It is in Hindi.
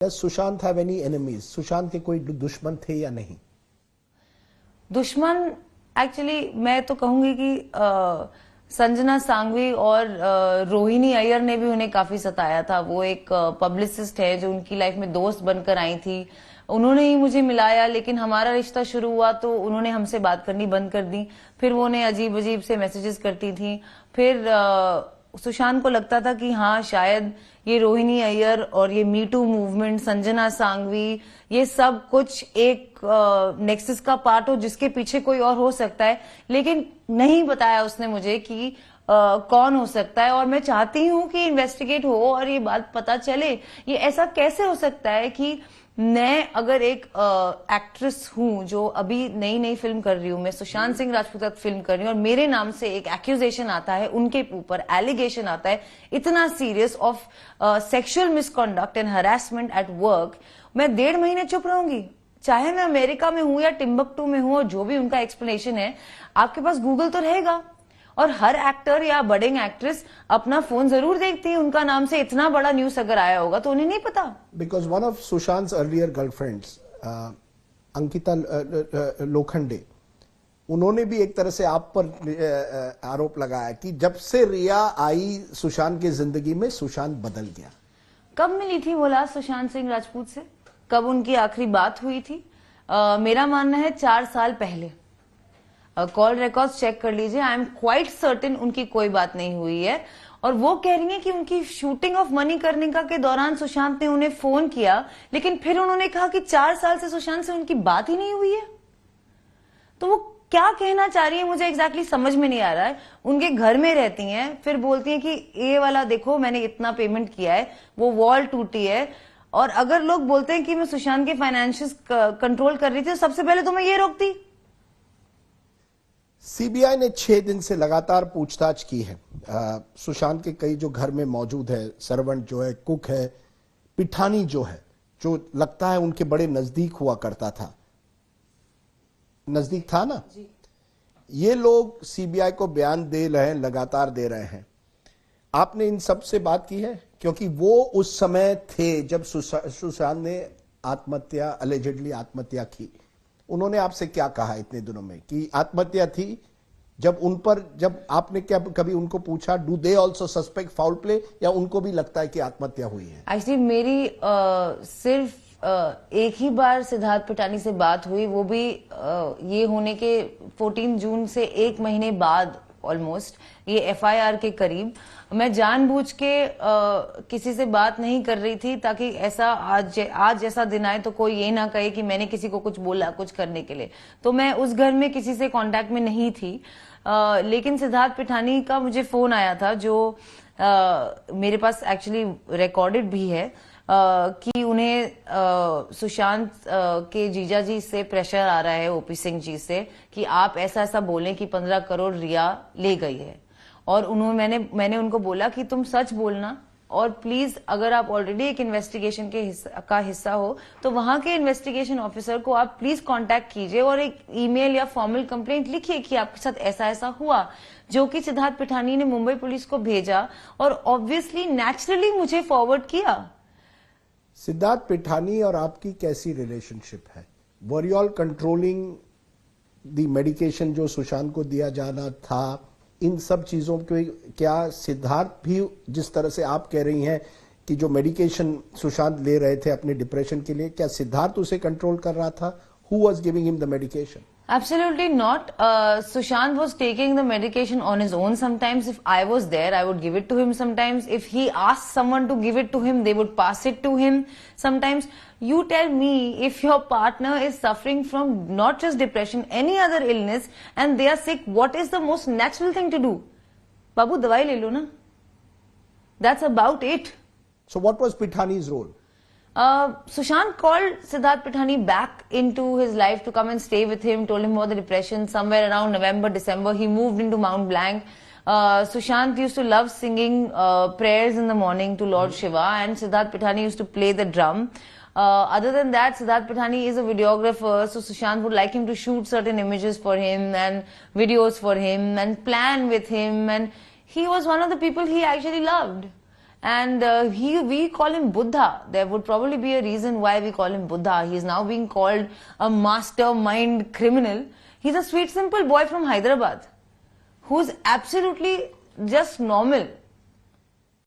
Does Sushant have any enemies? Sushant के कोई दुश्मन थे या नहीं? दुश्मन एक्चुअली मैं तो कहूंगी कि संजना सांघवी और रोहिणी अय्यर ने भी उन्हें काफी सताया था। वो एक पब्लिसिस्ट है जो उनकी लाइफ में दोस्त बनकर आई थी। उन्होंने ही मुझे मिलाया, लेकिन हमारा रिश्ता शुरू हुआ तो उन्होंने हमसे बात करनी बंद कर दी। फिर वो उन्हें अजीब अजीब से मैसेजेस करती थी। फिर सुशांत को लगता था कि हाँ शायद ये रोहिणी अय्यर और ये me too movement, Sanjana Sanghvi, ये सब कुछ एक नेक्सस का पार्ट हो जिसके पीछे कोई और हो सकता है, लेकिन नहीं बताया उसने मुझे कि कौन हो सकता है। और मैं चाहती हूं कि इन्वेस्टिगेट हो और ये बात पता चले। ये ऐसा कैसे हो सकता है कि मैं अगर एक एक्ट्रेस हूं जो अभी नई नई फिल्म कर रही हूं, मैं सुशांत सिंह राजपूत की फिल्म कर रही हूं और मेरे नाम से एक एक्यूजेशन आता है, उनके ऊपर एलिगेशन आता है इतना serious of sexual misconduct and harassment at work, मैं 1.5 महीने चुप रहूंगी? चाहे मैं अमेरिका में हूं या टिम्बकटू में हूं, और जो भी उनका एक्सप्लेनेशन है, आपके पास गूगल तो रहेगा। और हर एक्टर या बडिंग एक्ट्रेस अपना फोन जरूर देखती है। उनका नाम से इतना बड़ा न्यूज अगर आया होगा तो उन्हें नहीं पता। Because one of Sushant earlier girlfriends Ankita Lokhande, उन्होंने भी एक तरह से आप पर आरोप लगाया कि जब से रिया आई सुशांत की जिंदगी में, सुशांत बदल गया। कब मिली थी बोला सुशांत सिंह राजपूत से? कब उनकी आखिरी बात हुई थी? मेरा मानना है 4 साल पहले। कॉल रिकॉर्ड्स चेक कर लीजिए। आई एम क्वाइट सर्टेन उनकी कोई बात नहीं हुई है। और वो कह रही है कि उनकी शूटिंग ऑफ मणिकर्णिका के दौरान सुशांत ने उन्हें फोन किया, लेकिन फिर उन्होंने कहा कि 4 साल से सुशांत से उनकी बात ही नहीं हुई है। तो वो क्या कहना चाह रही है मुझे एग्जैक्टली समझ में नहीं आ रहा है। उनके घर में रहती हैं, फिर बोलती हैं कि ये वाला देखो मैंने इतना पेमेंट किया है, वो वॉल टूटी है। और अगर लोग बोलते हैं कि मैं सुशांत के फाइनेंशियल कंट्रोल कर रही थी, तो सबसे पहले तो मैं ये रोकती। सीबीआई ने 6 दिन से लगातार पूछताछ की है। सुशांत के कई जो घर में मौजूद है, सर्वेंट जो है, कुक है, पिठानी जो है, जो लगता है उनके बड़े नजदीक हुआ करता था, नजदीक था ना जी। ये लोग सीबीआई को बयान दे रहे हैं, लगातार दे रहे हैं। आपने इन सब से बात की है? क्योंकि वो उस समय थे जब सुशांत ने आत्महत्या, अलेजेडली आत्महत्या की। उन्होंने आपसे क्या कहा इतने दिनों में कि आत्महत्या थी? जब उन पर, जब आपने क्या कभी उनको पूछा do they also suspect foul play, या उनको भी लगता है कि आत्महत्या हुई है? एक्चुअली मेरी सिर्फ एक ही बार सिद्धार्थ पिठानी से बात हुई, वो भी ये होने के 14 जून से 1 महीने बाद ऑलमोस्ट, ये एफआईआर के करीब। मैं जानबूझ के किसी से बात नहीं कर रही थी ताकि ऐसा आज जैसा दिन आए तो कोई ये ना कहे कि मैंने किसी को कुछ बोला कुछ करने के लिए। तो मैं उस घर में किसी से कांटेक्ट में नहीं थी। लेकिन सिद्धार्थ पिठानी का मुझे फोन आया था, जो मेरे पास एक्चुअली रिकॉर्डेड भी है, कि उन्हें सुशांत के जीजा जी से प्रेशर आ रहा है, ओपी सिंह जी से, कि आप ऐसा ऐसा बोलें कि 15 करोड़ रिया ले गई है। और उन्होंने मैंने उनको बोला कि तुम सच बोलना, और प्लीज अगर आप ऑलरेडी एक इन्वेस्टिगेशन का हिस्सा हो तो वहां के इन्वेस्टिगेशन ऑफिसर को आप प्लीज कांटेक्ट कीजिए और एक ईमेल या फॉर्मल कंप्लेंट लिखिए कि आपके साथ ऐसा ऐसा हुआ, जो कि सिद्धार्थ पिठानी ने मुंबई पुलिस को भेजा और ऑब्वियसली नेचुरली मुझे फॉरवर्ड किया। सिद्धार्थ पिठानी और आपकी कैसी रिलेशनशिप है? Were you all controlling the medication जो सुशांत को दिया जाना था? इन सब चीजों के क्या सिद्धार्थ भी, जिस तरह से आप कह रही हैं कि जो मेडिकेशन सुशांत ले रहे थे अपने डिप्रेशन के लिए, क्या सिद्धार्थ उसे कंट्रोल कर रहा था? Who was giving him the medication? Absolutely not. Sushant was taking the medication on his own. Sometimes if I was there, I would give it to him. Sometimes if he asked someone to give it to him, they would pass it to him. Sometimes you tell me, if your partner is suffering from not just depression, any other illness, and they are sick, what is the most natural thing to do? Babu, dawai le lo na. That's about it. So what was Pithani's role? Sushant called Siddharth Pithani back into his life to come and stay with him, told him about the depression. Somewhere around November, December, he moved into Mount Blanc. Sushant used to love singing prayers in the morning to Lord Shiva, and Siddharth Pithani used to play the drum. Other than that, Siddharth Pithani is a videographer, so Sushant would like him to shoot certain images for him and videos for him and plan with him, and he was one of the people he actually loved. And we call him Buddha. There would probably be a reason why we call him Buddha. He is now being called a mastermind criminal. He's a sweet, simple boy from Hyderabad who's absolutely just normal.